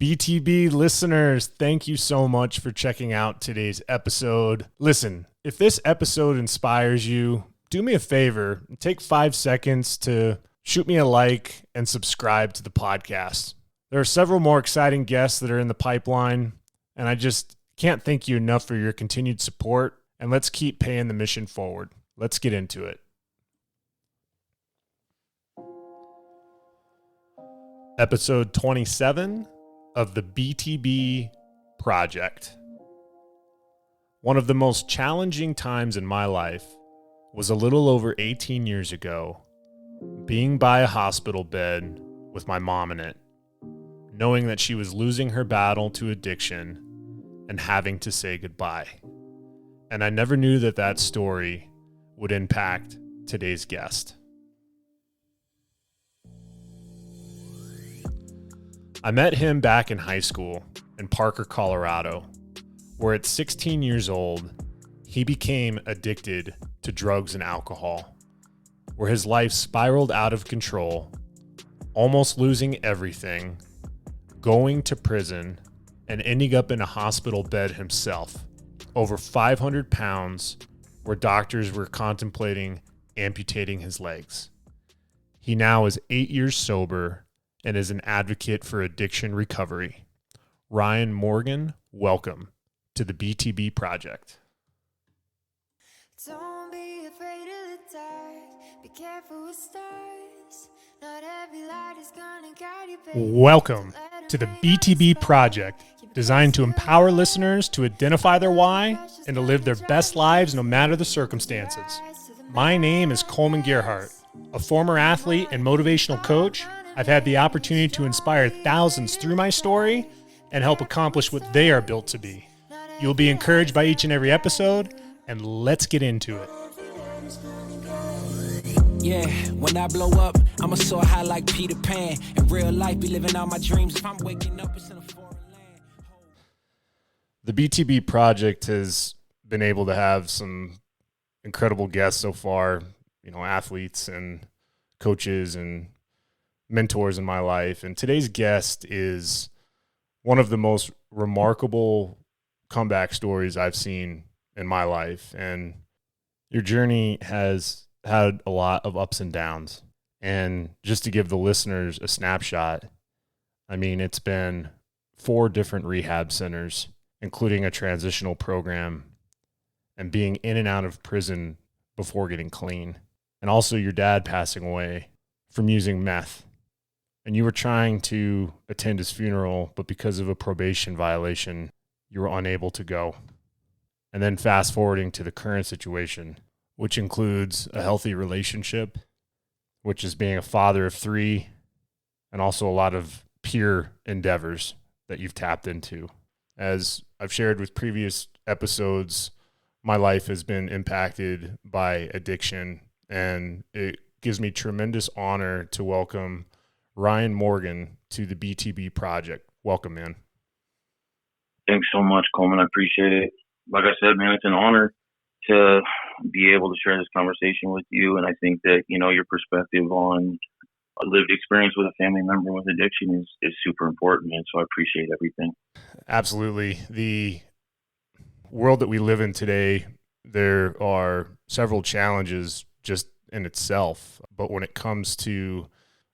BTB listeners, thank you so much for checking out today's episode. Listen, if this episode inspires you, do me a favor and take 5 seconds to shoot me a like and subscribe to the podcast. There are several more exciting guests that are in the pipeline, and I just can't thank you enough for your continued support, and let's keep paying the mission forward. Let's get into it. Episode 27 of the BTB Project. One of the most challenging times in my life was a little over 18 years ago, being by a hospital bed with my mom in it, knowing that she was losing her battle to addiction and having to say goodbye. And I never knew that that story would impact today's guest. I met him back in high school in Parker, Colorado, where at 16 years old, he became addicted to drugs and alcohol, where his life spiraled out of control, almost losing everything, going to prison, and ending up in a hospital bed himself, over 500 pounds, where doctors were contemplating amputating his legs. He now is 8 years sober and is an advocate for addiction recovery. Ryan Morgan, welcome to the BTB Project. Don't be afraid of the dark. Be careful with stars. Not every light is gonna guide you, baby. Welcome to the BTB Project, designed to empower listeners to identify their why and to live their best lives no matter the circumstances. My name is Coleman Gerhardt, a former athlete and motivational coach. I've had the opportunity to inspire thousands through my story and help accomplish what they are built to be. You'll be encouraged by each and every episode, and let's get into it. Yeah, when I blow up, I'ma soar high like Peter Pan. In real life, be living out my dreams. If I'm waking up, it's in a foreign land. The BTB Project has been able to have some incredible guests so far, athletes and coaches and mentors in my life. And today's guest is one of the most remarkable comeback stories I've seen in my life. And your journey has had a lot of ups and downs. And just to give the listeners a snapshot, it's been 4 different rehab centers, including a transitional program, and being in and out of prison before getting clean. And also your dad passing away from using meth. And you were trying to attend his funeral, but because of a probation violation, you were unable to go. And then fast forwarding to the current situation, which includes a healthy relationship, which is being a father of 3, and also a lot of peer endeavors that you've tapped into. As I've shared with previous episodes, my life has been impacted by addiction, and it gives me tremendous honor to welcome Ryan Morgan to the BTB Project. Welcome, man. Thanks so much, Coleman. I appreciate it. Like I said, man, it's an honor to be able to share this conversation with you. And I think that, your perspective on a lived experience with a family member with addiction is super important, man. So I appreciate everything. Absolutely. The world that we live in today, there are several challenges just in itself. But when it comes to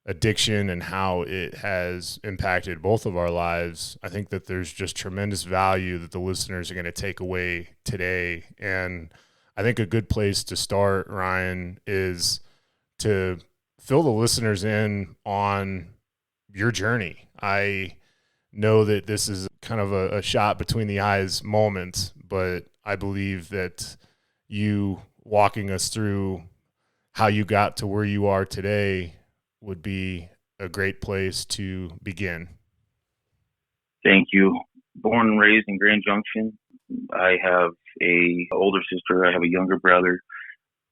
addiction and how it has impacted both of our lives, I think that there's just tremendous value that the listeners are going to take away today. And I think a good place to start, Ryan, is to fill the listeners in on your journey. I know that this is kind of a shot between the eyes moment, but I believe that you walking us through how you got to where you are today would be a great place to begin. Thank you. Born and raised in Grand Junction. I have a older sister. I have a younger brother.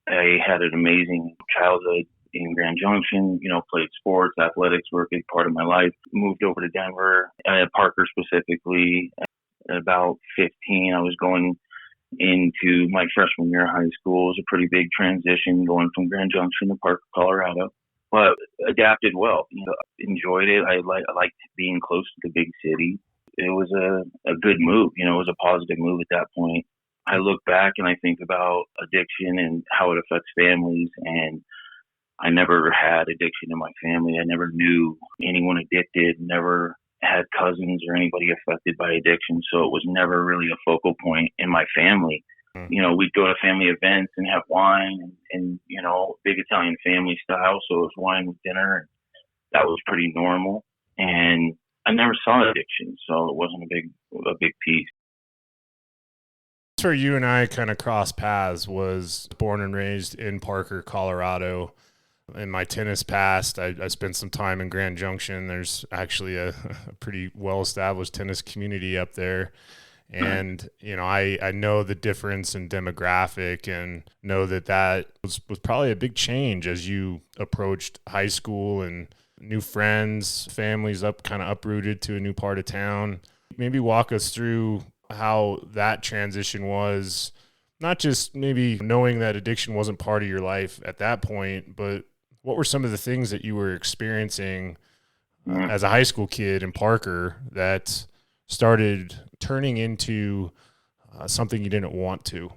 I had an amazing childhood in Grand Junction, played sports, athletics were a big part of my life. Moved over to Denver, Parker specifically. At about 15, I was going into my freshman year of high school. It was a pretty big transition going from Grand Junction to Parker, Colorado. but adapted well. Enjoyed it. I liked being close to the big city. It was a good move. It was a positive move at that point. I look back and I think about addiction and how it affects families, and I never had addiction in my family. I never knew anyone addicted, never had cousins or anybody affected by addiction. So it was never really a focal point in my family. We'd go to family events and have wine and big Italian family style. So it was wine with dinner. And that was pretty normal. And I never saw addiction. So it wasn't a big piece. That's where you and I kind of crossed paths. Was born and raised in Parker, Colorado. In my tennis past, I spent some time in Grand Junction. There's actually a pretty well-established tennis community up there. And, I know the difference in demographic and know that was probably a big change as you approached high school and new friends, families kind of uprooted to a new part of town. Maybe walk us through how that transition was, not just maybe knowing that addiction wasn't part of your life at that point, but what were some of the things that you were experiencing as a high school kid in Parker that started turning into something you didn't want to?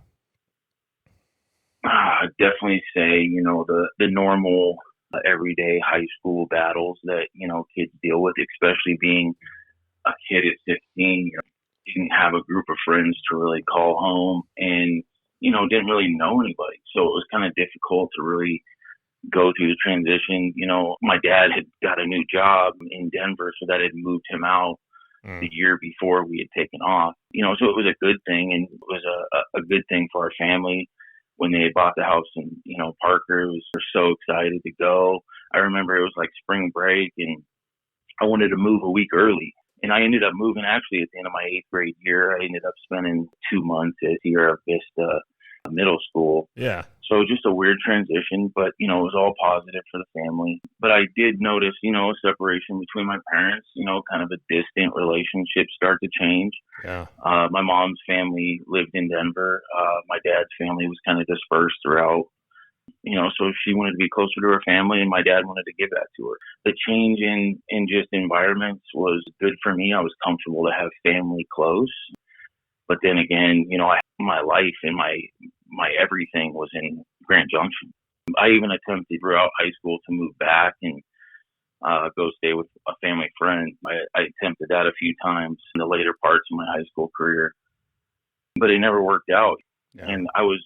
I'd definitely say, the normal everyday high school battles that, kids deal with, especially being a kid at 15. You didn't have a group of friends to really call home and, didn't really know anybody. So it was kind of difficult to really go through the transition. My dad had got a new job in Denver, so that had moved him out the year before we had taken off. So it was a good thing, and it was a good thing for our family when they had bought the house in, Parker. We were so excited to go. I remember it was like spring break, and I wanted to move a week early. And I ended up moving actually at the end of my 8th grade year. I ended up spending 2 months at Sierra Vista Middle School. Yeah. So just a weird transition, but, it was all positive for the family. But I did notice, a separation between my parents, kind of a distant relationship start to change. Yeah. My mom's family lived in Denver. My dad's family was kind of dispersed throughout, so she wanted to be closer to her family and my dad wanted to give that to her. The change in just environments was good for me. I was comfortable to have family close. But then again, my life and my everything was in Grand Junction. I even attempted throughout high school to move back and go stay with a family friend. I attempted that a few times in the later parts of my high school career, but it never worked out. Yeah. And I was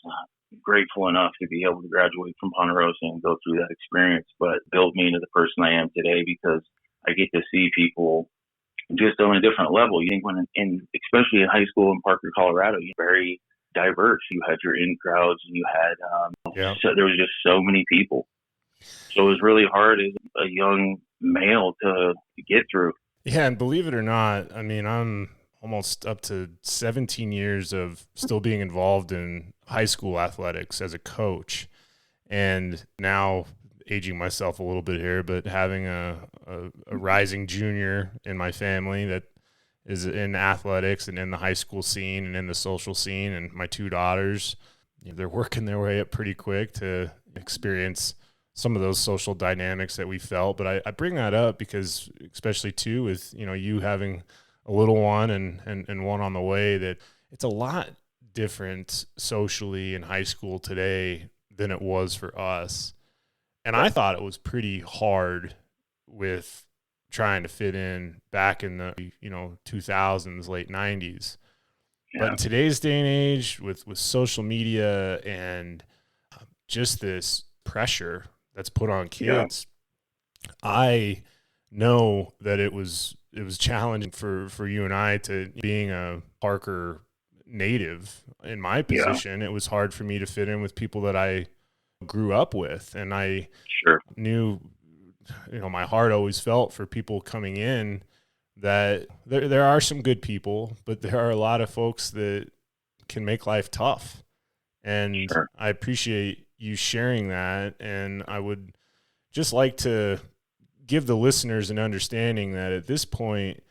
grateful enough to be able to graduate from Ponderosa and go through that experience, but built me into the person I am today because I get to see people just on a different level. You think especially in high school in Parker, Colorado, you're very diverse. You had your in crowds and you had, so there was just so many people. So it was really hard as a young male to get through. Yeah. And believe it or not, I'm almost up to 17 years of still being involved in high school athletics as a coach. And now aging myself a little bit here, but having a rising junior in my family that is in athletics and in the high school scene and in the social scene, and my 2 daughters, they're working their way up pretty quick to experience some of those social dynamics that we felt. But I bring that up because, especially too, with you having a little one and one on the way, that it's a lot different socially in high school today than it was for us. And I thought it was pretty hard with trying to fit in back in the 2000s, late 90s. Yeah. But in today's day and age, with social media and just this pressure that's put on kids, I know that it was challenging for you and I to, being a Parker native in my position. It was hard for me to fit in with people that I grew up with, and I knew, my heart always felt for people coming in that there are some good people, but there are a lot of folks that can make life tough. And I appreciate you sharing that. And I would just like to give the listeners an understanding that at this point,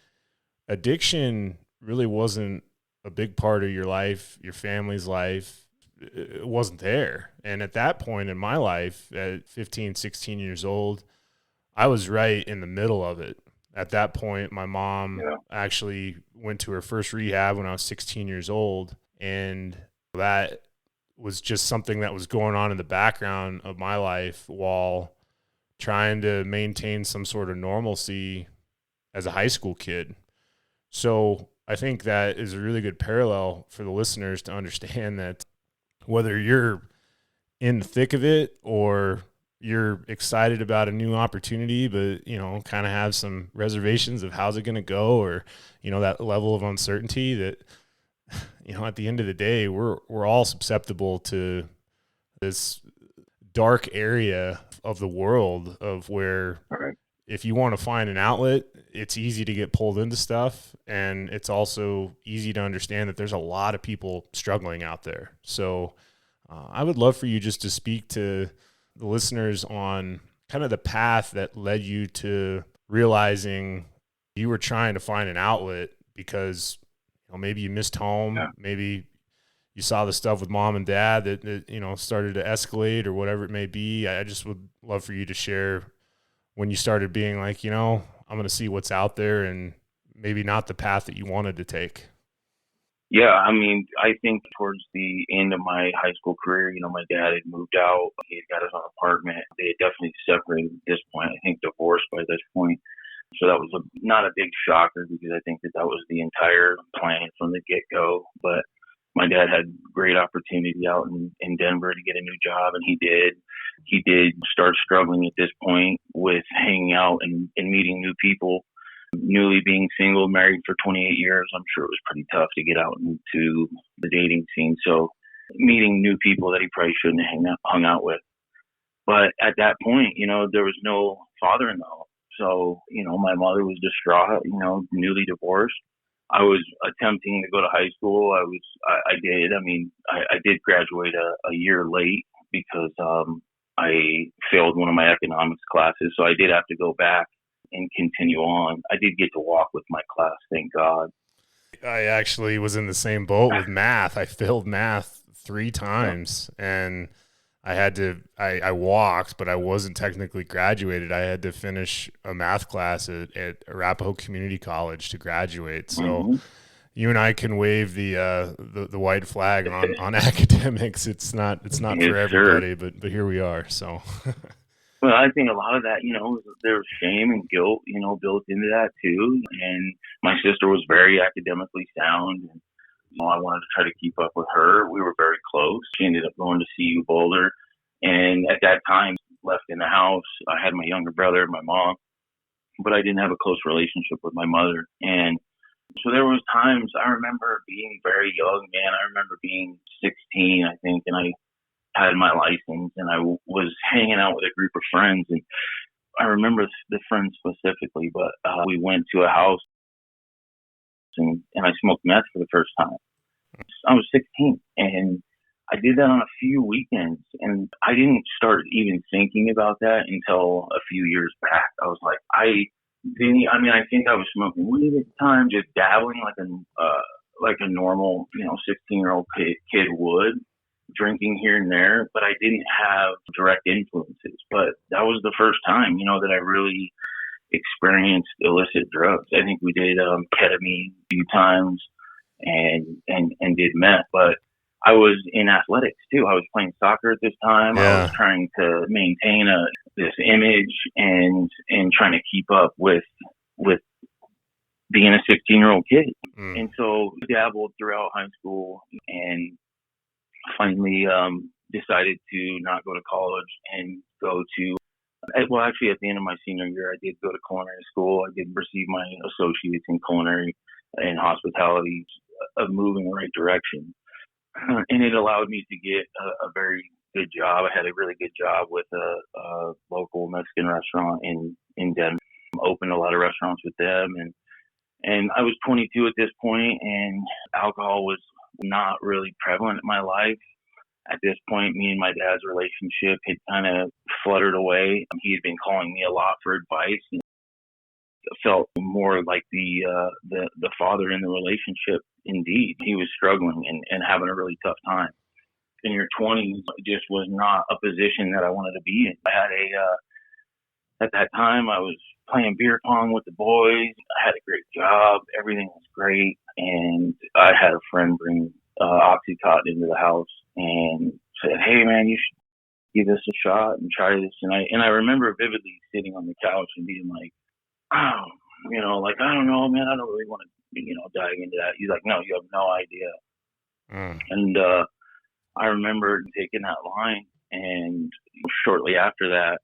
addiction really wasn't a big part of your life, your family's life. It wasn't there. And at that point in my life, at 15, 16 years old, I was right in the middle of it. At that point, my mom Yeah. actually went to her first rehab when I was 16 years old. And that was just something that was going on in the background of my life while trying to maintain some sort of normalcy as a high school kid. So I think that is a really good parallel for the listeners to understand that whether you're in the thick of it or you're excited about a new opportunity, but, you know, kind of have some reservations of how's it going to go, or, you know, that level of uncertainty that, you know, at the end of the day, we're all susceptible to this dark area of the world of where Right. if you want to find an outlet, it's easy to get pulled into stuff. And it's also easy to understand that there's a lot of people struggling out there. So I would love for you just to speak to the listeners on kind of the path that led you to realizing you were trying to find an outlet because, you know, maybe you missed home, Yeah. maybe you saw the stuff with mom and dad that, you know, started to escalate or whatever it may be. I just would love for you to share when you started being like, you know, I'm going to see what's out there and maybe not the path that you wanted to take. Yeah, I mean, I think towards the end of my high school career, you know, my dad had moved out. He had got his own apartment. They had definitely separated at this point. I think divorced by this point. So that was not a big shocker because I think that was the entire plan from the get-go. But my dad had great opportunity out in Denver to get a new job, and he did. He did start struggling at this point with hanging out and meeting new people. Newly being single, married for 28 years, I'm sure it was pretty tough to get out into the dating scene. So meeting new people that he probably shouldn't have hung out with. But at that point, you know, there was no father in the home. So, you know, my mother was distraught, you know, newly divorced. I was attempting to go to high school. I did graduate a year late because I failed one of my economics classes. So I did have to go back and continue on. I did get to walk with my class, thank God. I actually was in the same boat with math. I failed math 3 times and I walked, but I wasn't technically graduated. I had to finish a math class at Arapahoe Community College to graduate. So you and I can wave the white flag on academics. It's not Yes, for everybody, but here we are. So well, I think a lot of that, you know, there's shame and guilt, you know, built into that too. And my sister was very academically sound, and you know, I wanted to try to keep up with her. We were very close. She ended up going to CU Boulder, and at that time, left in the house. I had my younger brother, my mom, but I didn't have a close relationship with my mother. And so there was times I remember being very young, man. I remember being 16, I think, and I had my license and I was hanging out with a group of friends, and I remember the friends specifically, but we went to a house and I smoked meth for the first time. I was 16 and I did that on a few weekends, and I didn't start even thinking about that until a few years back. I was like, I think I was smoking weed at the time, just dabbling like a normal, you know, 16-year-old kid would, drinking here and there, but I didn't have direct influences. But that was the first time, you know, that I really experienced illicit drugs. I think we did ketamine a few times and did meth, but I was in athletics too. I was playing soccer at this time. Yeah. I was trying to maintain this image and trying to keep up with being a 16-year-old kid. And so dabbled throughout high school and finally decided to not go to college and go to, well, actually at the end of my senior year, I did go to culinary school. I did receive my associates in culinary and hospitality, a move in the right direction. And it allowed me to get a very good job. I had a really good job with a local Mexican restaurant in Denver. Opened a lot of restaurants with them, and I was 22 at this point, and alcohol was not really prevalent in my life. At this point, me and my dad's relationship had kind of fluttered away. He had been calling me a lot for advice. And felt more like the father in the relationship. Indeed, he was struggling and having a really tough time. In your 20s, just was not a position that I wanted to be in. I At that time, I was playing beer pong with the boys. I had a great job. Everything was great. And I had a friend bring Oxycontin into the house and said, "Hey, man, you should give this a shot and try this." And I remember vividly sitting on the couch and being like, "Oh, like, I don't know, man. I don't really want to, dive into that." He's like, "No, you have no idea." And I remember taking that line, and shortly after that,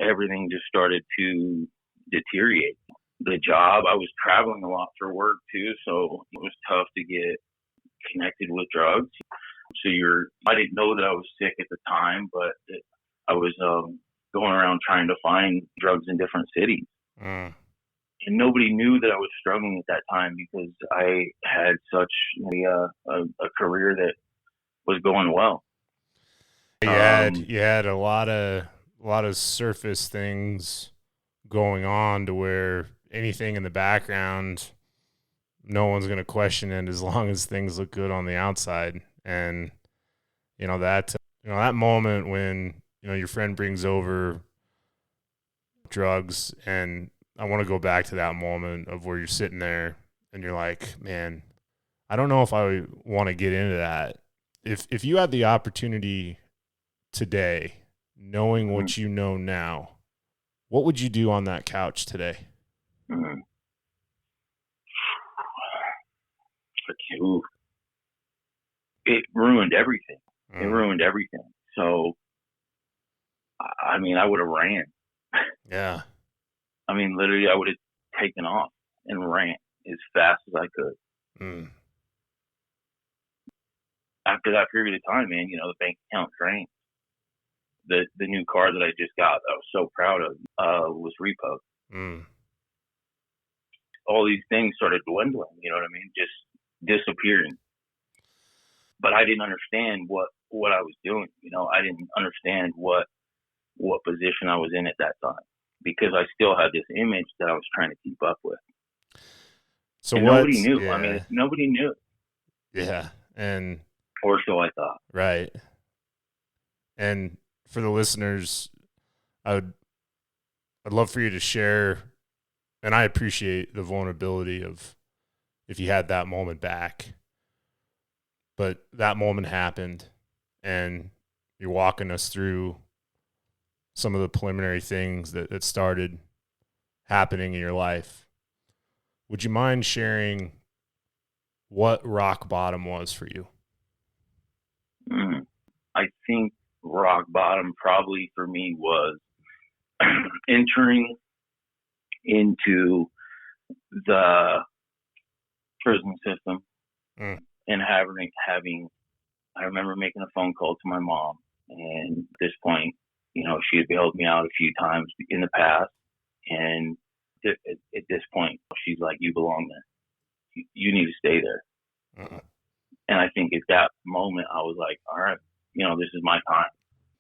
everything just started to deteriorate. The job, I was traveling a lot for work too, so it was tough to get connected with drugs. So I didn't know that I was sick at the time, but I was going around trying to find drugs in different cities. And nobody knew that I was struggling at that time because I had such a career that was going well. You had a lot of surface things going on to where anything in the background, no one's going to question it as long as things look good on the outside. And that moment when your friend brings over drugs, and I want to go back to that moment of where you're sitting there and you're like, man, I don't know if I want to get into that. If you had the opportunity today, knowing what you know now, what would you do on that couch today? It ruined everything. It ruined everything. So, I mean, I would have ran. Yeah. I mean, literally, I would have taken off and ran as fast as I could. After that period of time, man, the bank account drained. The new car that I just got, I was so proud of, was repo. All these things started dwindling, you know what I mean? Just disappearing. But I didn't understand what I was doing. I didn't understand what position I was in at that time, because I still had this image that I was trying to keep up with. So and nobody knew. Yeah. I mean, nobody knew. Yeah. Or so I thought. Right. And for the listeners, I'd love for you to share, and I appreciate the vulnerability of if you had that moment back, but that moment happened and you're walking us through some of the preliminary things that started happening in your life. Would you mind sharing what rock bottom was for you? I think rock bottom probably for me was entering into the prison system and having I remember making a phone call to my mom, and at this point, she had bailed me out a few times in the past, and at this point, she's like, "You belong there. You need to stay there." And I think at that moment, I was like, all right, this is my time.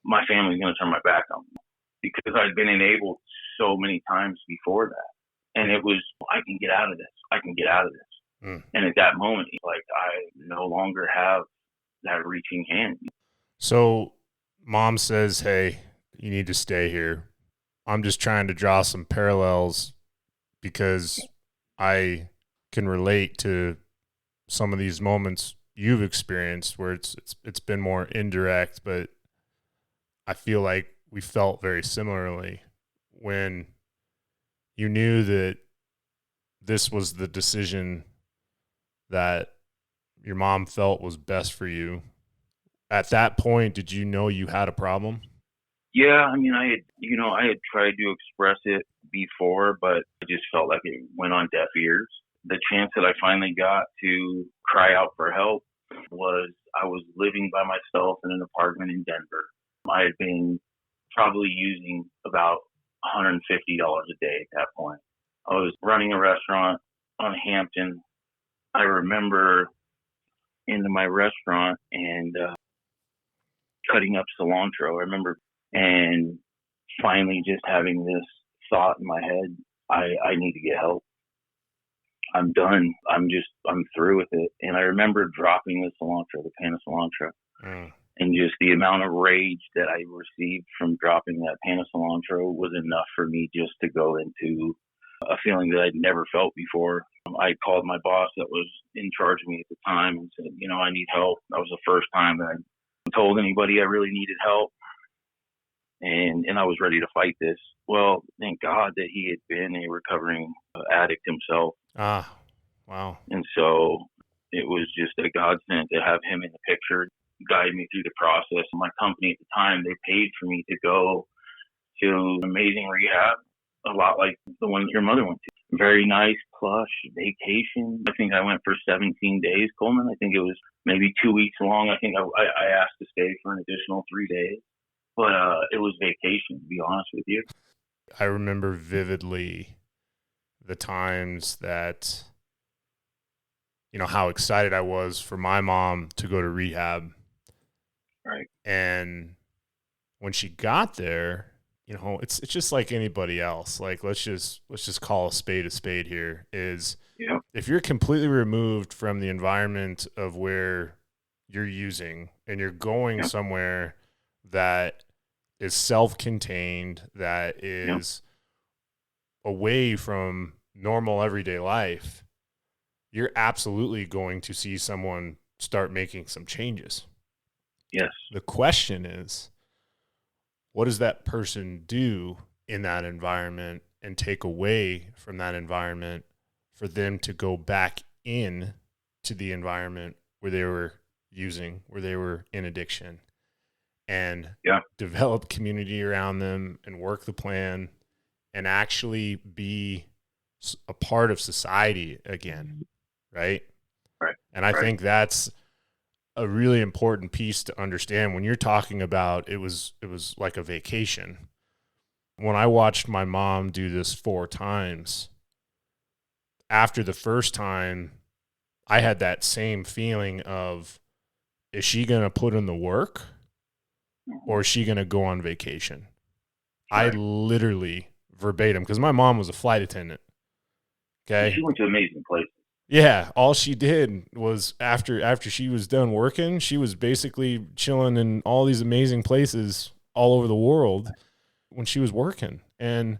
My family's going to turn my back on me, because I'd been enabled so many times before that. And it was, I can get out of this. I can get out of this. And at that moment, like, I no longer have that reaching hand. So mom says, hey, you need to stay here. I'm just trying to draw some parallels because I can relate to some of these moments you've experienced where it's been more indirect, but I feel like we felt very similarly when you knew that this was the decision that your mom felt was best for you. At that point, did you know you had a problem? Yeah, I mean, I had tried to express it before, but I just felt like it went on deaf ears. The chance that I finally got to cry out for help was I was living by myself in an apartment in Denver. I had been probably using about $150 a day at that point. I was running a restaurant on Hampton. I remember into my restaurant and cutting up cilantro. I remember, and finally just having this thought in my head, I need to get help. I'm done. I'm through with it. And I remember dropping the cilantro, the pan of cilantro. And just the amount of rage that I received from dropping that pan of cilantro was enough for me just to go into a feeling that I'd never felt before. I called my boss that was in charge of me at the time and said, I need help. That was the first time that I told anybody I really needed help. And I was ready to fight this. Well, thank God that he had been a recovering addict himself. Ah, wow. And so it was just a godsend to have him in the picture, guide me through the process. My company at the time, they paid for me to go to an amazing rehab, a lot like the one your mother went to. Very nice, plush vacation. I think I went for 17 days, Coleman. I think it was maybe 2 weeks long. I think I asked to stay for an additional 3 days. But it was vacation, to be honest with you. I remember vividly the times that, how excited I was for my mom to go to rehab. Right. And when she got there, it's just like anybody else. Like, let's just call a spade here is, if you're completely removed from the environment of where you're using and you're going somewhere that is self-contained, that is away from normal everyday life, you're absolutely going to see someone start making some changes. Yes. The question is, what does that person do in that environment and take away from that environment for them to go back in to the environment where they were using, where they were in addiction, and develop community around them and work the plan and actually be a part of society again, right? Right. And I think that's a really important piece to understand when you're talking about it was like a vacation. When I watched my mom do this 4 times, after the first time, I had that same feeling of, is she going to put in the work or is she going to go on vacation? Right. I literally verbatim, because my mom was a flight attendant. Okay. She went to amazing places. Yeah, all she did was after she was done working, she was basically chilling in all these amazing places all over the world when she was working. And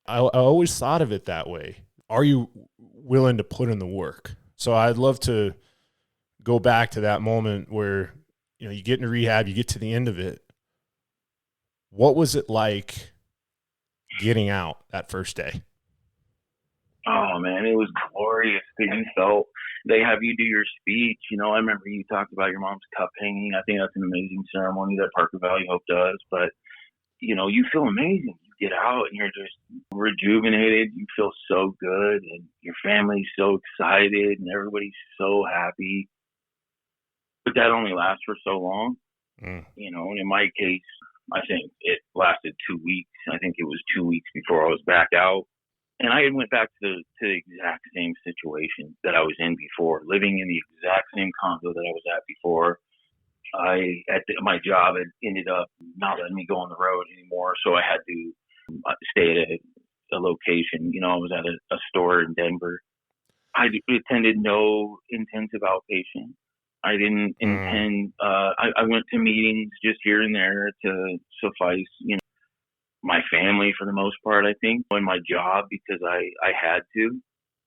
I always thought of it that way. Are you willing to put in the work? So I'd love to go back to that moment where, you get into rehab, you get to the end of it. What was it like getting out that first day? Oh man, it was glorious. They have you do your speech. I remember you talked about your mom's cup hanging. I think that's an amazing ceremony that Parker Valley Hope does. But you feel amazing. You get out and you're just rejuvenated. You feel so good, and your family's so excited, and everybody's so happy. But that only lasts for so long. And in my case, I think it lasted 2 weeks. I think it was 2 weeks before I was back out. And I went back to the exact same situation that I was in before, living in the exact same condo that I was at before. My job had ended up not letting me go on the road anymore, so I had to stay at a location. I was at a store in Denver. I attended no intensive outpatient. I didn't intend. I went to meetings just here and there to suffice, my family for the most part, I think, and my job because I had to,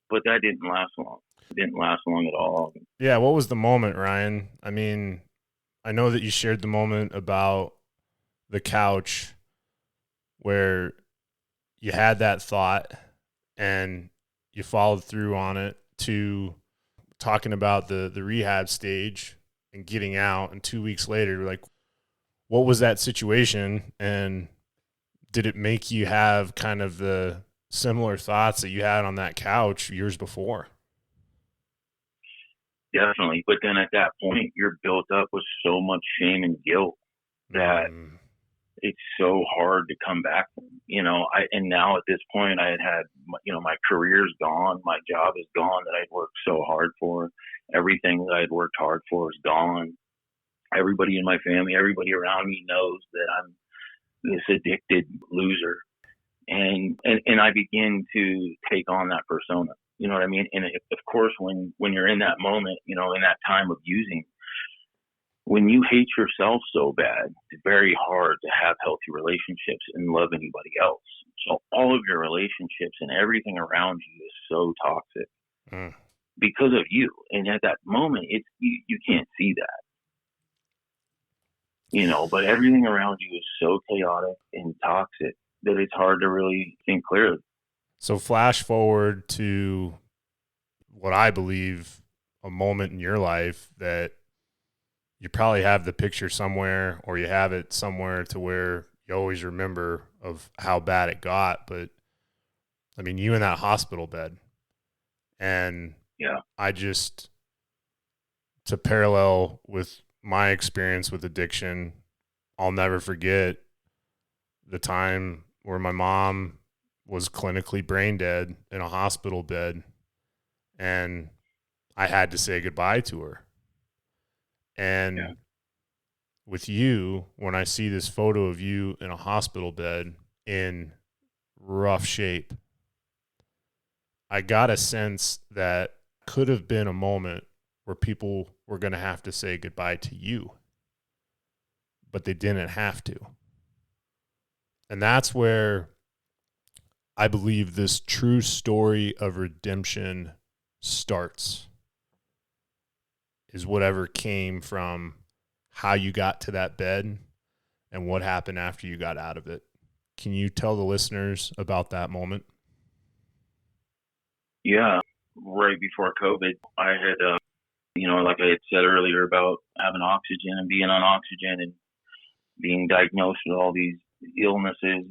but that didn't last long. It didn't last long at all. Yeah. What was the moment, Ryan? I mean, I know that you shared the moment about the couch where you had that thought and you followed through on it, to talking about the rehab stage and getting out. And 2 weeks later, like, what was that situation? And did it make you have kind of the similar thoughts that you had on that couch years before? Definitely. But then at that point, you're built up with so much shame and guilt that it's so hard to come back from. And now at this point, I had my career's gone. My job is gone that I'd worked so hard for. Everything that I'd worked hard for is gone. Everybody in my family, everybody around me knows that I'm this addicted loser. And I begin to take on that persona. You know what I mean? And of course, when you're in that moment, in that time of using, when you hate yourself so bad, it's very hard to have healthy relationships and love anybody else. So all of your relationships and everything around you is so toxic because of you. And at that moment, it's you can't see that, but everything around you is so chaotic and toxic that it's hard to really think clearly. So flash forward to what I believe a moment in your life that you probably have the picture somewhere, or you have it somewhere to where you always remember of how bad it got. But I mean, you in that hospital bed, and yeah, to parallel with my experience with addiction, I'll never forget the time where my mom was clinically brain dead in a hospital bed, and I had to say goodbye to her. And with you, when I see this photo of you in a hospital bed in rough shape, I got a sense that could have been a moment where people were going to have to say goodbye to you, but they didn't have to. And that's where I believe this true story of redemption starts, is whatever came from how you got to that bed and what happened after you got out of it. Can you tell the listeners about that moment? Yeah. Right before COVID, I had, like I had said earlier about having oxygen and being on oxygen and being diagnosed with all these illnesses.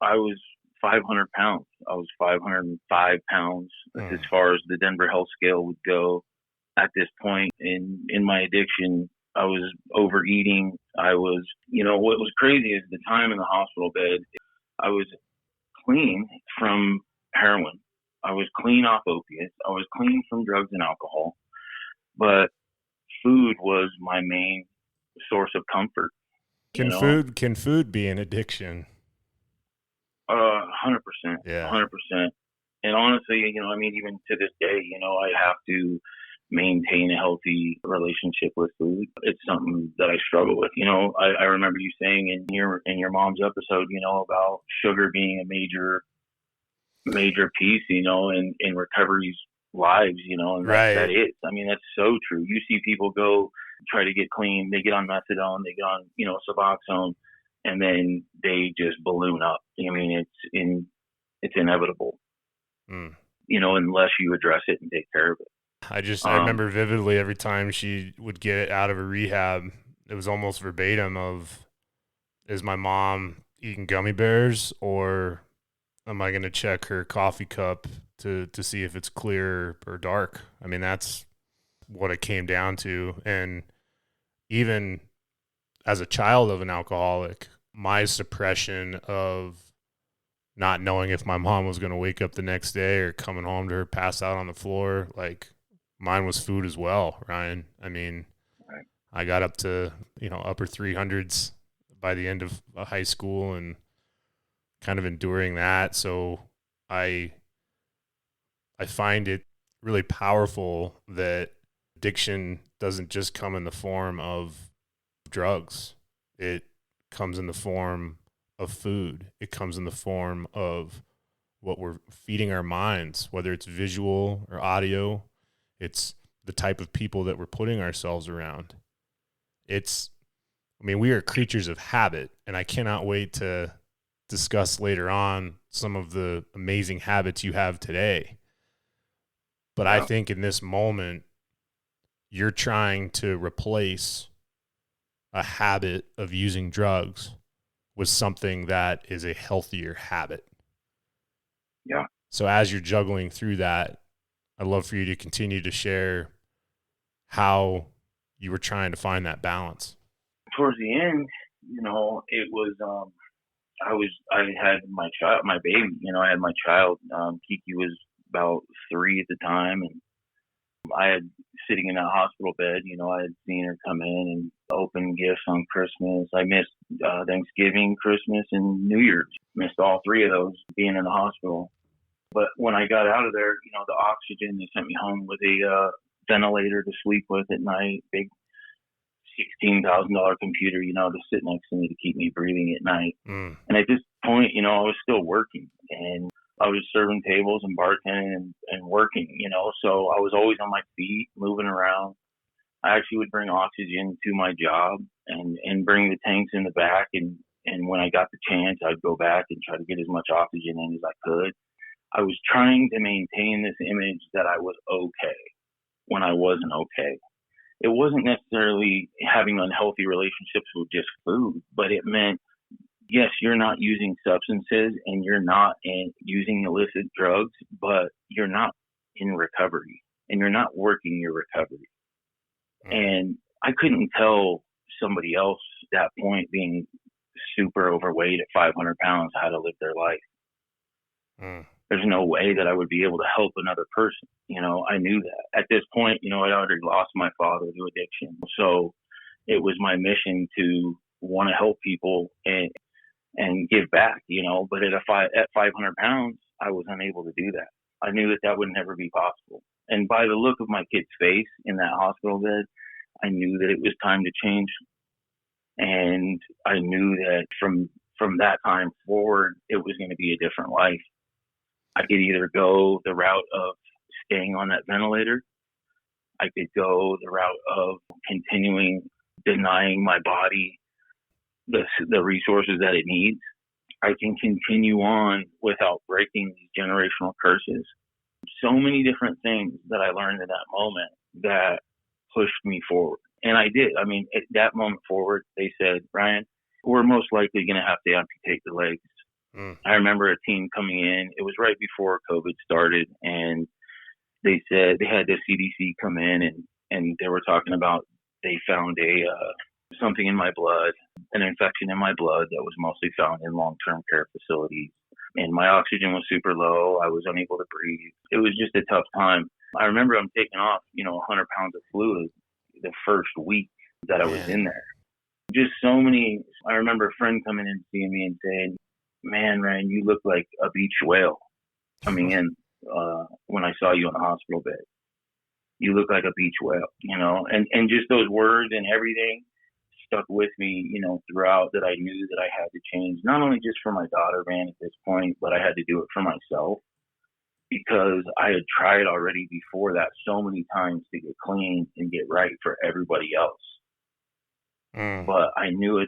I was 500 pounds. I was 505 pounds as far as the Denver Health Scale would go. At this point in my addiction, I was overeating. I was, what was crazy is the time in the hospital bed, I was clean from heroin. I was clean off opiates. I was clean from drugs and alcohol. But food was my main source of comfort. Can food be an addiction? 100%. Yeah. 100%. And honestly, even to this day, I have to maintain a healthy relationship with food. It's something that I struggle with. I remember you saying in your mom's episode, about sugar being a major piece, in recovery's lives, and right. That is. I mean, that's so true. You see people go try to get clean, they get on methadone, they get on, Suboxone, and then they just balloon up. I mean, it's inevitable, unless you address it and take care of it. I remember vividly every time she would get out of a rehab, it was almost verbatim of, is my mom eating gummy bears, or am I going to check her coffee cup to see if it's clear or dark? I mean, that's what it came down to. And even as a child of an alcoholic, my suppression of not knowing if my mom was going to wake up the next day or coming home to her pass out on the floor, like, mine was food as well, Ryan. I mean, I got up to, upper 300s by the end of high school and kind of enduring that. So I find it really powerful that addiction doesn't just come in the form of drugs. It comes in the form of food. It comes in the form of what we're feeding our minds, whether it's visual or audio. It's the type of people that we're putting ourselves around. We are creatures of habit, and I cannot wait to discuss later on some of the amazing habits you have today. But I think in this moment, you're trying to replace a habit of using drugs with something that is a healthier habit. Yeah. So as you're juggling through that, I'd love for you to continue to share how you were trying to find that balance. Towards the end, it was, I had my child, my baby, I had my child. Kiki was about 3 at the time, and I had sitting in that hospital bed, I had seen her come in and open gifts on Christmas. I missed Thanksgiving, Christmas, and New Year's. Missed all 3 of those being in the hospital. But when I got out of there, the oxygen, they sent me home with a ventilator to sleep with at night, big $16,000 computer, to sit next to me to keep me breathing at night. And at this point, I was still working, and I was serving tables and bartending and working, so I was always on my feet, moving around. I actually would bring oxygen to my job and bring the tanks in the back. And when I got the chance, I'd go back and try to get as much oxygen in as I could. I was trying to maintain this image that I was okay when I wasn't okay. It wasn't necessarily having unhealthy relationships with just food, but it meant, yes, you're not using substances and you're not using illicit drugs, but you're not in recovery and you're not working your recovery. And I couldn't tell somebody else at that point, being super overweight at 500 pounds, how to live their life. There's no way that I would be able to help another person. I knew that. At this point, I'd already lost my father to addiction. So it was my mission to want to help people and give back, but at 500 pounds, I was unable to do that. I knew that would never be possible. And by the look of my kid's face in that hospital bed, I knew that it was time to change. And I knew that from that time forward, it was going to be a different life. I could either go the route of staying on that ventilator. I could go the route of continuing denying my body the resources that it needs. I can continue on without breaking these generational curses. So many different things that I learned in that moment that pushed me forward. And I did. I mean, at that moment forward, they said, Ryan, we're most likely going to have to amputate the legs. I remember a team coming in. It was right before COVID started, and they said they had the CDC come in, and they were talking about they found something in my blood, an infection in my blood that was mostly found in long-term care facilities. And my oxygen was super low. I was unable to breathe. It was just a tough time. I remember I'm taking off, 100 pounds of fluid the first week that I was in there. Just so many. I remember a friend coming in and seeing me and saying, man, Ryan, you look like a beach whale coming in when I saw you in the hospital bed. You look like a beach whale, and just those words and everything stuck with me, throughout, that I knew that I had to change, not only just for my daughter, man, at this point, but I had to do it for myself, because I had tried already before that so many times to get clean and get right for everybody else. But I knew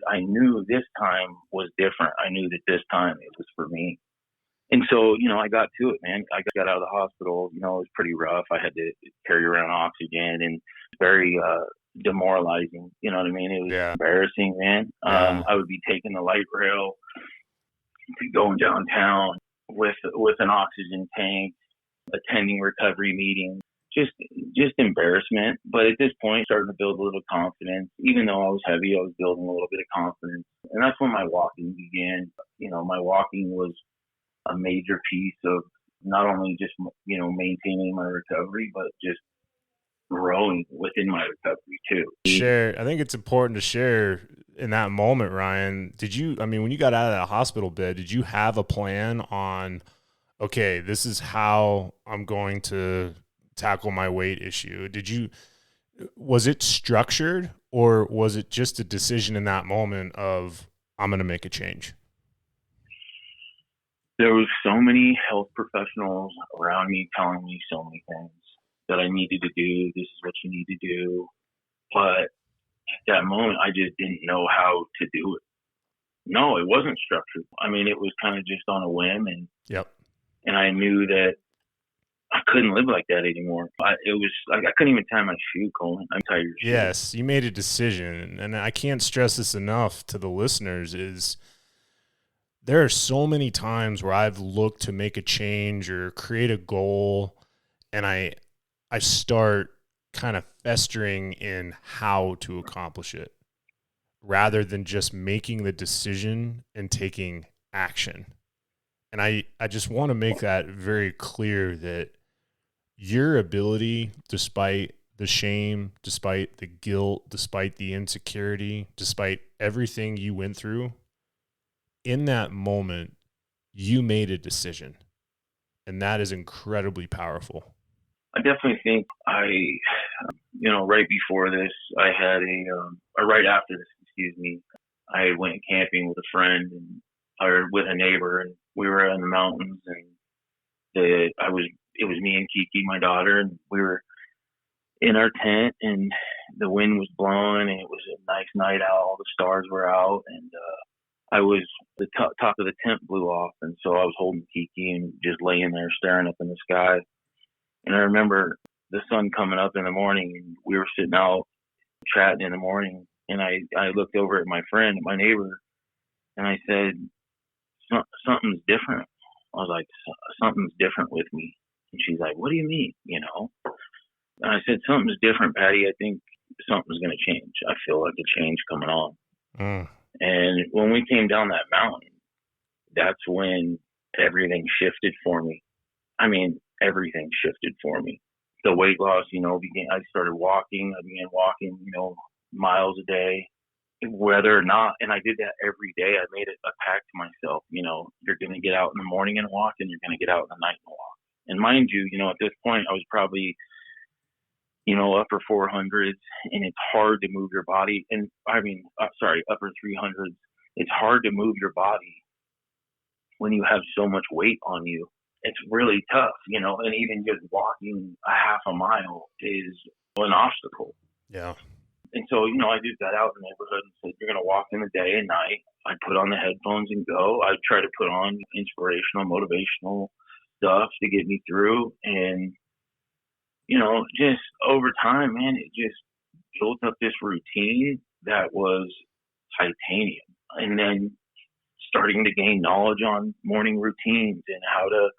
this time was different. I knew that this time it was for me. And so, I got to it, man. I got out of the hospital, it was pretty rough. I had to carry around oxygen, and very demoralizing. You know what I mean? It was embarrassing, man. I would be taking the light rail, going downtown with an oxygen tank, attending recovery meetings. Just embarrassment. But at this point, starting to build a little confidence. Even though I was heavy, I was building a little bit of confidence. And that's when my walking began. My walking was a major piece of not only just, maintaining my recovery, but just growing within my recovery too. I think it's important to share in that moment, Ryan. When you got out of that hospital bed, did you have a plan on, okay, this is how I'm going to tackle my weight issue? Was it structured, or was it just a decision in that moment of, I'm going to make a change? There was so many health professionals around me telling me so many things that I needed to do. This is what you need to do. But at that moment, I just didn't know how to do it. No, it wasn't structured. It was kind of just on a whim. And I knew that I couldn't live like that anymore. It was like I couldn't even tie my shoe, Colin. I'm tired. Yes, you made a decision. And I can't stress this enough to the listeners, is there are so many times where I've looked to make a change or create a goal, and I start kind of festering in how to accomplish it rather than just making the decision and taking action. And I just want to make that very clear, that your ability, despite the shame, despite the guilt, despite the insecurity, despite everything you went through, in that moment, you made a decision. And that is incredibly powerful. I definitely think right before this, I had right after this, excuse me, I went camping with a friend or with a neighbor, and we were in the mountains, and it was me and Kiki, my daughter, and we were in our tent, and the wind was blowing, and it was a nice night out. All the stars were out, and the top of the tent blew off, and so I was holding Kiki and just laying there staring up in the sky. And I remember the sun coming up in the morning, and we were sitting out chatting in the morning, and I looked over at my friend, my neighbor, and I said, something's different. I was like, something's different with me. And she's like, what do you mean? And I said, something's different, Patty. I think something's going to change. I feel like a change coming on. And when we came down that mountain, that's when everything shifted for me. I mean, everything shifted for me. The weight loss, I started walking. I began walking, miles a day, whether or not, and I did that every day. I made it a pact to myself, you're going to get out in the morning and walk, and you're going to get out in the night and walk. And mind you, at this point, I was probably, upper 400s, and it's hard to move your body. And upper 300s. It's hard to move your body when you have so much weight on you. It's really tough, and even just walking a half a mile is an obstacle. Yeah. And so, I just got out in the neighborhood and said, you're going to walk in the day and night. I put on the headphones and go. I try to put on inspirational, motivational stuff to get me through. And, just over time, man, it just built up this routine that was titanium. And then starting to gain knowledge on morning routines and how to,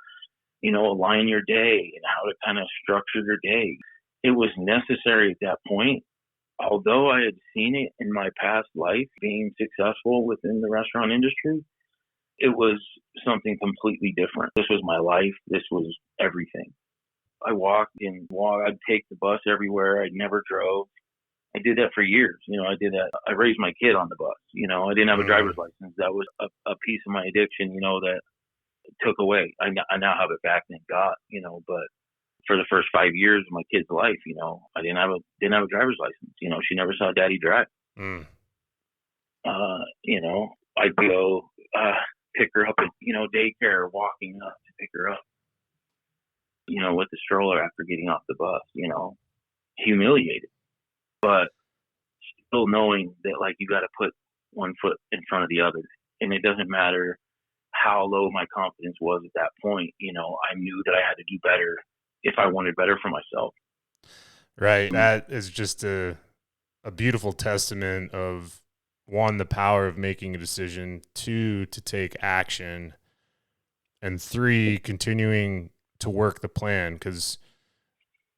align your day and how to kind of structure your day. It was necessary at that point. Although I had seen it in my past life being successful within the restaurant industry, it was something completely different. This was my life. This was everything. I I'd take the bus everywhere. I never drove. I did that for years. I did that. I raised my kid on the bus. I didn't have a driver's license. That was a piece of my addiction, that took away. I now have it back, thank God, but for the first 5 years of my kid's life, I didn't have a driver's license. She never saw daddy drive. I'd go pick her up at, daycare, walking up to pick her up, with the stroller after getting off the bus, humiliated, but still knowing that, like, you got to put one foot in front of the other. And it doesn't matter how low my confidence was at that point. I knew that I had to do better if I wanted better for myself. Right. That is just a beautiful testament of, one, the power of making a decision, two, to take action, and three, continuing to work the plan. Because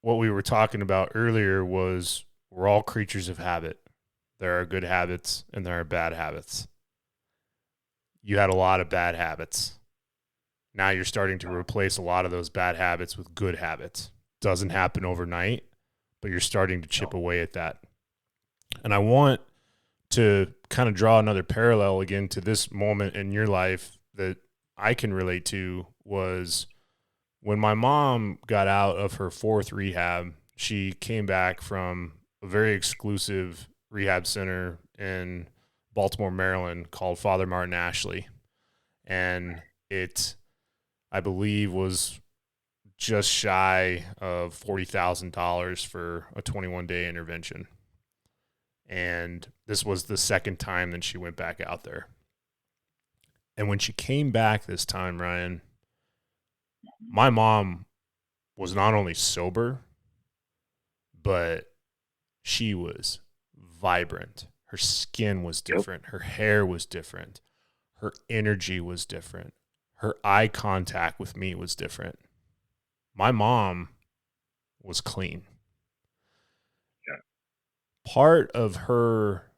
what we were talking about earlier was we're all creatures of habit. There are good habits and there are bad habits. You had a lot of bad habits. Now you're starting to replace a lot of those bad habits with good habits. Doesn't happen overnight, but you're starting to chip away at that. And I want to kind of draw another parallel again to this moment in your life that I can relate to. Was when my mom got out of her fourth rehab. She came back from a very exclusive rehab center in Baltimore, Maryland, called Father Martin Ashley. And it, I believe, was just shy of $40,000 for a 21-day intervention. And this was the second time that she went back out there. And when she came back this time, Ryan, my mom was not only sober, but she was vibrant. Her skin was different. Her hair was different. Her energy was different. Her eye contact with me was different. My mom was clean. Yeah. Part of her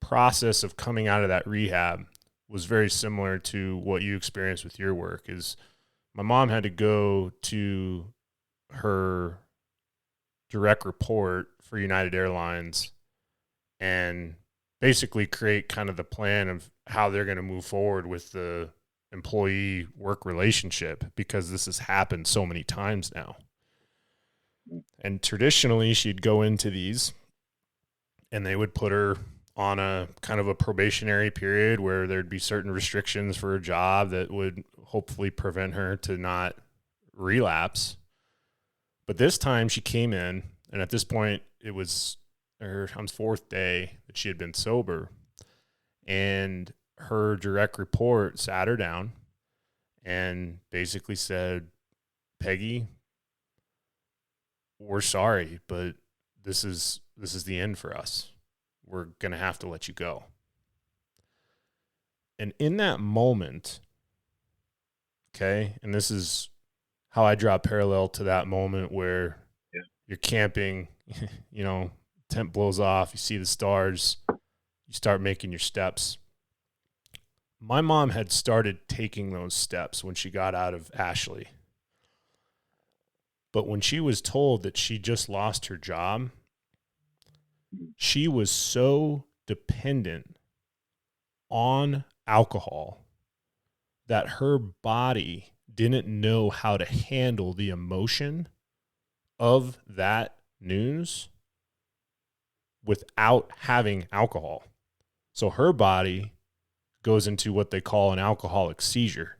process of coming out of that rehab was very similar to what you experienced with your work. Is my mom had to go to her direct report for United Airlines and basically create kind of the plan of how they're going to move forward with the employee work relationship, because this has happened so many times now. And traditionally she'd go into these and they would put her on a kind of a probationary period where there'd be certain restrictions for a job that would hopefully prevent her to not relapse. But this time she came in, and at this point it was her fourth day that she had been sober, and her direct report sat her down and basically said, Peggy, we're sorry, but this is the end for us. We're going to have to let you go. And in that moment, okay, and this is how I draw parallel to that moment where you're camping, you know, tent blows off, you see the stars, you start making your steps. My mom had started taking those steps when she got out of Ashley. But when she was told that she just lost her job, she was so dependent on alcohol that her body didn't know how to handle the emotion of that news without having alcohol. So her body goes into what they call an alcoholic seizure.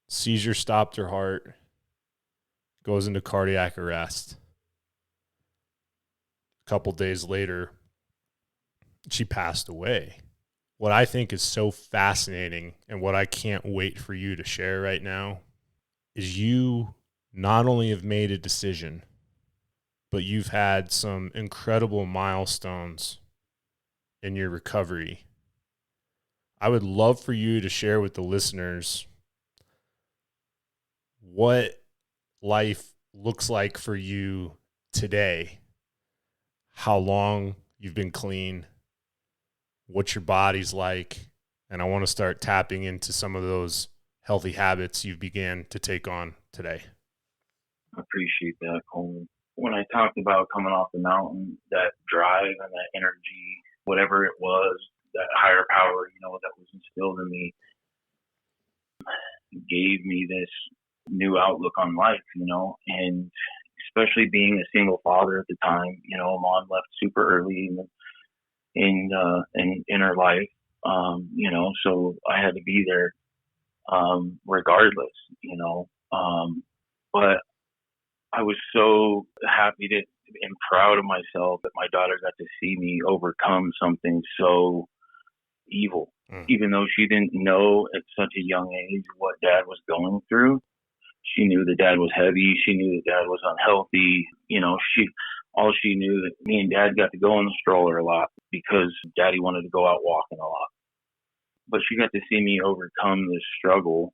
Seizure stopped her heart, goes into cardiac arrest. A couple days later, she passed away. What I think is so fascinating and what I can't wait for you to share right now is you not only have made a decision, but you've had some incredible milestones in your recovery. I would love for you to share with the listeners what life looks like for you today, how long you've been clean, what your body's like, and I want to start tapping into some of those healthy habits you began to take on today. I appreciate that, Coleman. When I talked about coming off the mountain, that drive and that energy, whatever it was, that higher power, you know, that was instilled in me, gave me this new outlook on life, you know, and especially being a single father at the time, you know, mom left super early in her life, you know, so I had to be there, regardless, you know, but I was so happy to and proud of myself that my daughter got to see me overcome something so evil, even though she didn't know at such a young age what dad was going through. She knew that dad was heavy. She knew that dad was unhealthy. You know, all she knew that me and dad got to go in the stroller a lot because daddy wanted to go out walking a lot. But she got to see me overcome this struggle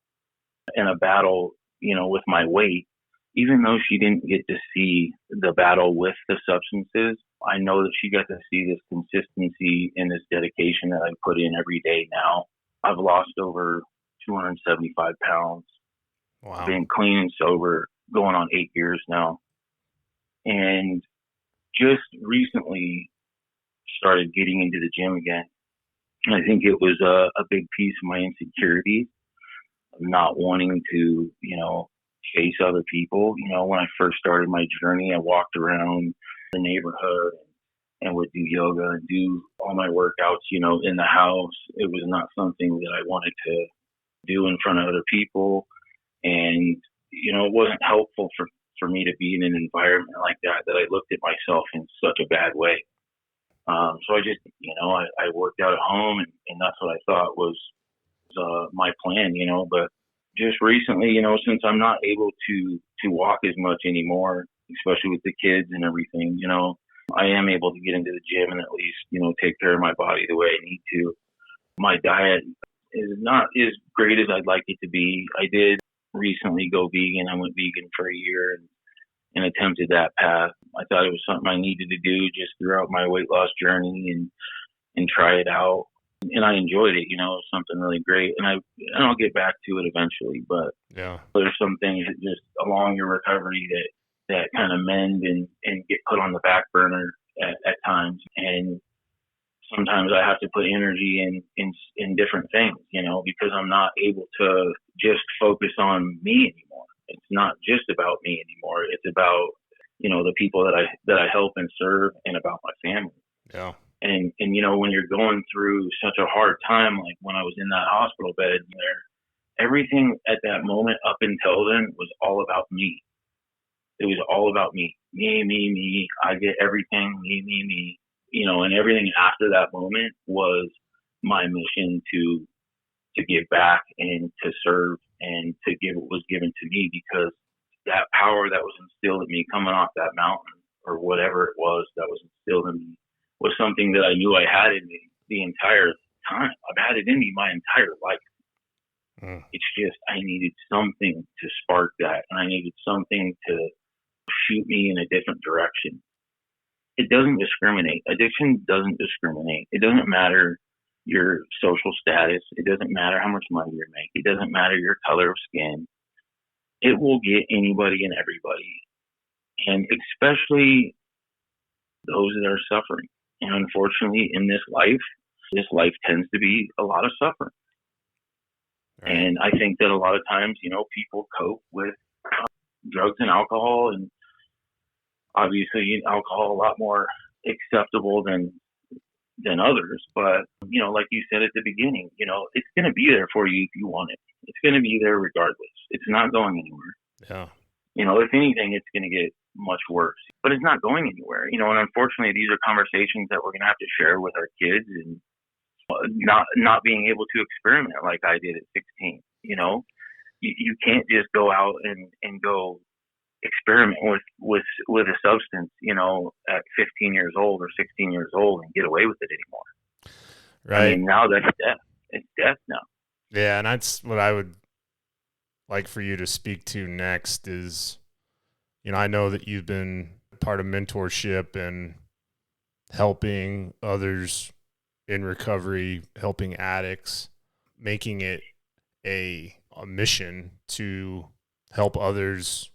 and a battle, you know, with my weight. Even though she didn't get to see the battle with the substances, I know that she got to see this consistency and this dedication that I put in every day now. I've lost over 275 pounds. Wow. I've been clean and sober going on 8 years now. And just recently started getting into the gym again. And I think it was a big piece of my insecurity of not wanting to, you know, chase other people. You know, when I first started my journey, I walked around the neighborhood and would do yoga and do all my workouts, you know, in the house. It was not something that I wanted to do in front of other people. And, you know, it wasn't helpful for me to be in an environment like that I looked at myself in such a bad way. So I just, you know, I worked out at home and that's what I thought was my plan, you know, but just recently, you know, since I'm not able to walk as much anymore, especially with the kids and everything, you know, I am able to get into the gym and at least, you know, take care of my body the way I need to. My diet is not as great as I'd like it to be. I did recently go vegan. I went vegan for a year and attempted that path. I thought it was something I needed to do just throughout my weight loss journey and try it out. And I enjoyed it, you know, it was something really great. And I'll get back to it eventually, but yeah, there's some things that just along your recovery that kind of mend and get put on the back burner at times. And sometimes I have to put energy in different things, you know, because I'm not able to just focus on me anymore. It's not just about me anymore. It's about the people that I help and serve, and about my family. Yeah. And when you're going through such a hard time, like when I was in that hospital bed there, everything at that moment up until then was all about me. It was all about me. Me. I get everything, me. And everything after that moment was my mission to give back and to serve and to give what was given to me, because that power that was instilled in me coming off that mountain, or whatever it was that was instilled in me, was something that I knew I had in me the entire time. I've had it in me my entire life. It's just I needed something to spark that, and I needed something to shoot me in a different direction. It doesn't discriminate. Addiction doesn't discriminate. It doesn't matter your social status. It doesn't matter how much money you make. It doesn't matter your color of skin. It will get anybody and everybody, and especially those that are suffering. And unfortunately, in this life tends to be a lot of suffering. Right. And I think that a lot of times, people cope with drugs and alcohol, and obviously alcohol a lot more acceptable than others. But, like you said at the beginning, it's going to be there for you if you want it. It's going to be there regardless. It's not going anywhere. Yeah. If anything, it's going to get much worse, but it's not going anywhere. And unfortunately, these are conversations that we're going to have to share with our kids, and not being able to experiment like I did at 16. You can't just go out and go experiment with a substance, at 15 years old or 16 years old and get away with it anymore. Right. I mean, now that's death. It's death now. Yeah, and that's what I would like for you to speak to next is, I know that you've been part of mentorship and helping others in recovery, helping addicts, making it a mission to help others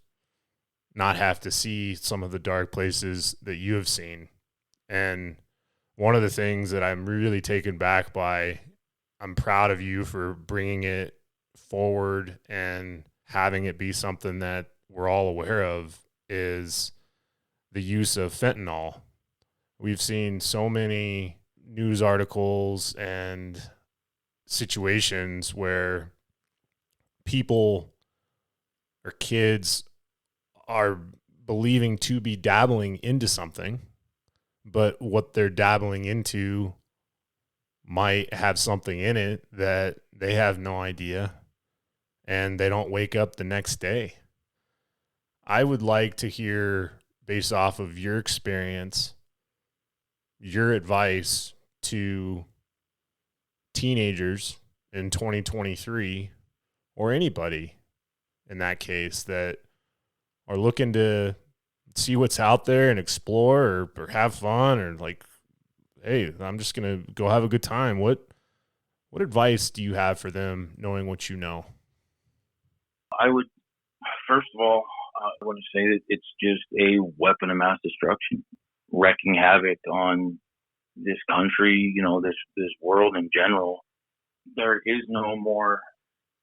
not have to see some of the dark places that you have seen. And one of the things that I'm really taken back by, I'm proud of you for bringing it forward and having it be something that we're all aware of, is the use of fentanyl. We've seen so many news articles and situations where people or kids are believing to be dabbling into something, but what they're dabbling into might have something in it that they have no idea, and they don't wake up the next day. I would like to hear, based off of your experience, your advice to teenagers in 2023, or anybody in that case, that are looking to see what's out there and explore or have fun, or like, hey, I'm just going to go have a good time. What advice do you have for them, knowing what you know? I would, first of all, I want to say that it's just a weapon of mass destruction, wreaking havoc on this country, this world in general. There is no more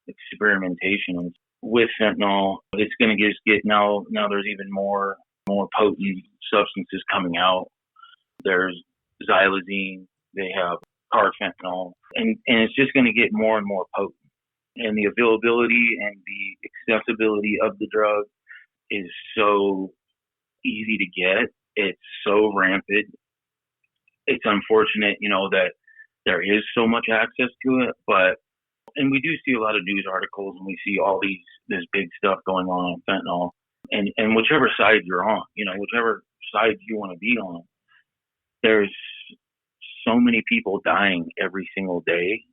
experimentation with fentanyl. It's going to just get now there's even more potent substances coming out. There's xylazine, they have carfentanil, and it's just going to get more and more potent. And the availability and the accessibility of the drug is so easy to get. It's so rampant. It's unfortunate, that there is so much access to it, and we do see a lot of news articles, and we see all this big stuff going on fentanyl, and whichever side you're on, whichever side you want to be on, there's so many people dying every single day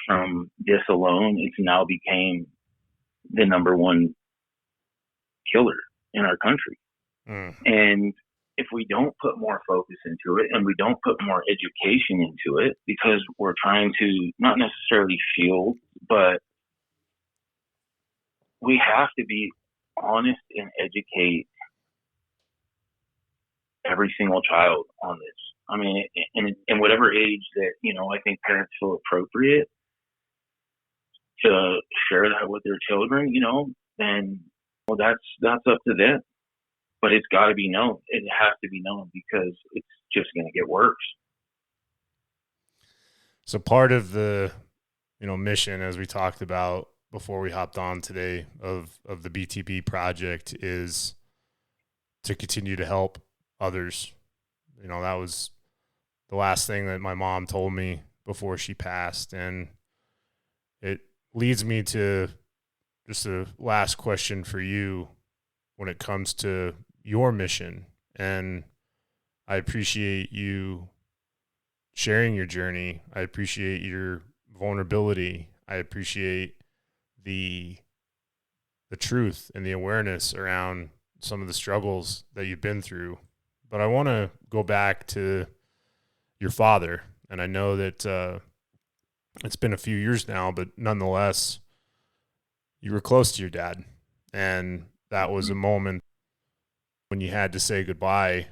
from this alone. It's now became the number one killer in our country. And if we don't put more focus into it, and we don't put more education into it, because we're trying to not necessarily shield, but we have to be honest and educate every single child on this. I mean, in whatever age that, I think parents feel appropriate to share that with their children, then that's up to them. but it's got to be known. It has to be known because it's just going to get worse. So part of the, mission, as we talked about before we hopped on today, of the BTB project is to continue to help others. That was the last thing that my mom told me before she passed. And it leads me to just a last question for you when it comes to your mission. And I appreciate you sharing your journey. I appreciate your vulnerability. I appreciate the truth and the awareness around some of the struggles that you've been through. But I want to go back to your father. And I know that it's been a few years now, but nonetheless, you were close to your dad. And that was a moment when you had to say goodbye,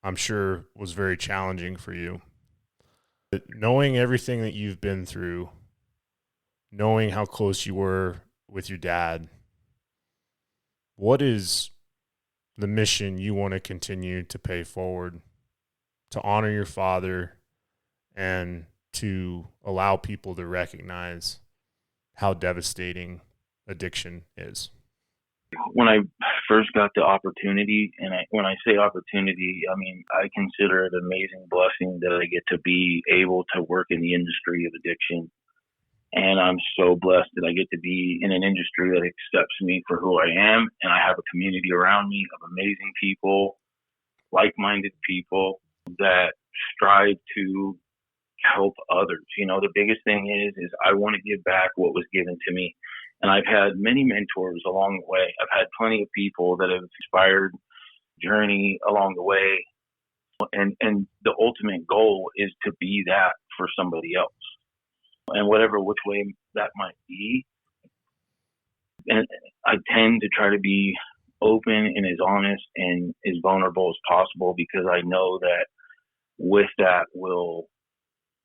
I'm sure was very challenging for you. But knowing everything that you've been through, knowing how close you were with your dad, what is the mission you want to continue to pay forward to honor your father and to allow people to recognize how devastating addiction is? When I first got the opportunity, and when I say opportunity, I mean, I consider it an amazing blessing that I get to be able to work in the industry of addiction. And I'm so blessed that I get to be in an industry that accepts me for who I am. And I have a community around me of amazing people, like-minded people that strive to help others. The biggest thing is I want to give back what was given to me. And I've had many mentors along the way. I've had plenty of people that have inspired journey along the way. And the ultimate goal is to be that for somebody else. And which way that might be. And I tend to try to be open and as honest and as vulnerable as possible because I know that with that will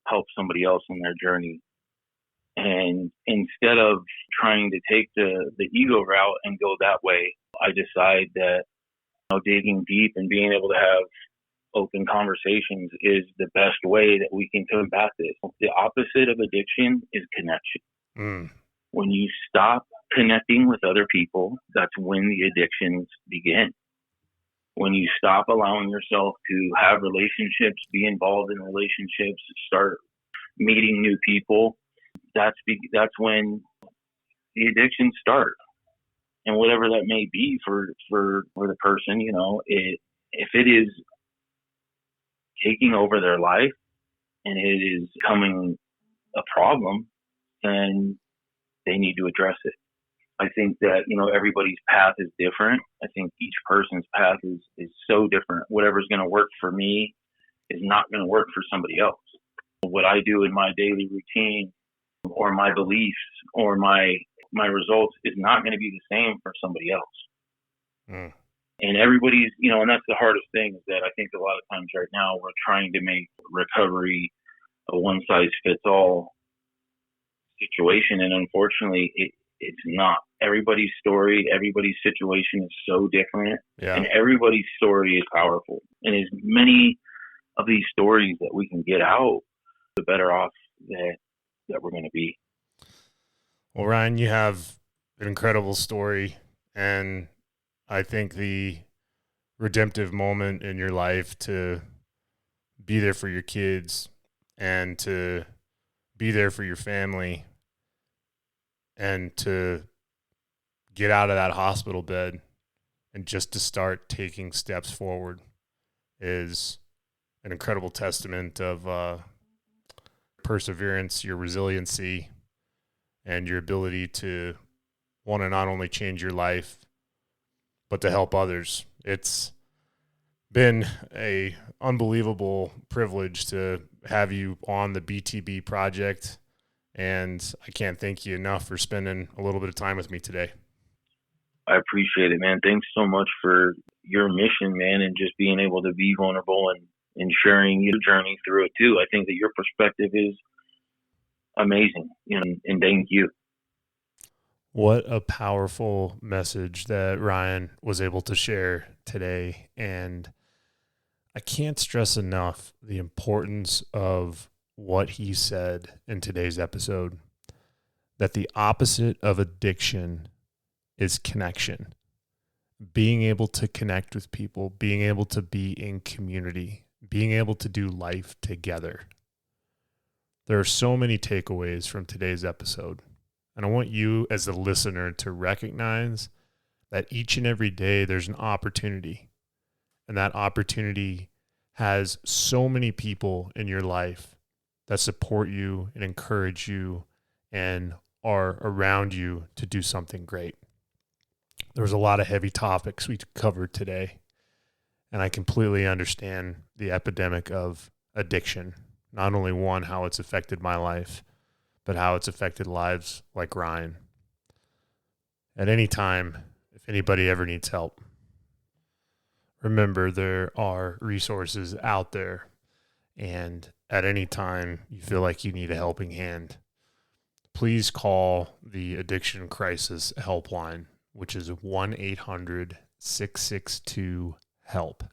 help somebody else in their journey. And instead of trying to take the ego route and go that way, I decide that digging deep and being able to have open conversations is the best way that we can combat this. The opposite of addiction is connection. When you stop connecting with other people, that's when the addictions begin. When you stop allowing yourself to have relationships, be involved in relationships, start meeting new people, that's when the addictions start. And whatever that may be for the person, if it is taking over their life and it is becoming a problem, then they need to address it. I think that, everybody's path is different. I think each person's path is so different. Whatever's going to work for me is not going to work for somebody else. What I do in my daily routine or my beliefs or my results is not going to be the same for somebody else. And everybody's, and that's the hardest thing is that I think a lot of times right now we're trying to make recovery a one size fits all situation. And unfortunately, it's not. Everybody's story, everybody's situation is so different. Yeah. And everybody's story is powerful. And as many of these stories that we can get out, the better off that we're going to be. Well, Ryan, you have an incredible story, and I think the redemptive moment in your life to be there for your kids and to be there for your family and to get out of that hospital bed and just to start taking steps forward is an incredible testament of perseverance, your resiliency, and your ability to want to not only change your life, but to help others. It's been a unbelievable privilege to have you on the BTB Project, and I can't thank you enough for spending a little bit of time with me today. I appreciate it, man. Thanks so much for your mission, man, and just being able to be vulnerable and sharing your journey through it too. I think that your perspective is amazing, and thank you. What a powerful message that Ryan was able to share today. And I can't stress enough the importance of what he said in today's episode, that the opposite of addiction is connection. Being able to connect with people, being able to be in community, being able to do life together. There are so many takeaways from today's episode. And I want you as a listener to recognize that each and every day there's an opportunity. And that opportunity has so many people in your life that support you and encourage you and are around you to do something great. There was a lot of heavy topics we covered today, and I completely understand the epidemic of addiction. Not only one, how it's affected my life, but how it's affected lives like Ryan. At any time, if anybody ever needs help, remember there are resources out there, and at any time you feel like you need a helping hand, please call the Addiction Crisis Helpline, which is 1-800-662-HELP.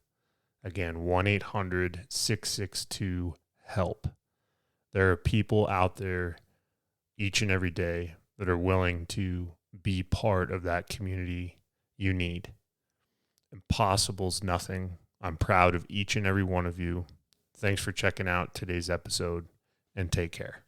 Again, 1-800-662-HELP. There are people out there each and every day that are willing to be part of that community you need. Impossible's nothing. I'm proud of each and every one of you. Thanks for checking out today's episode, and take care.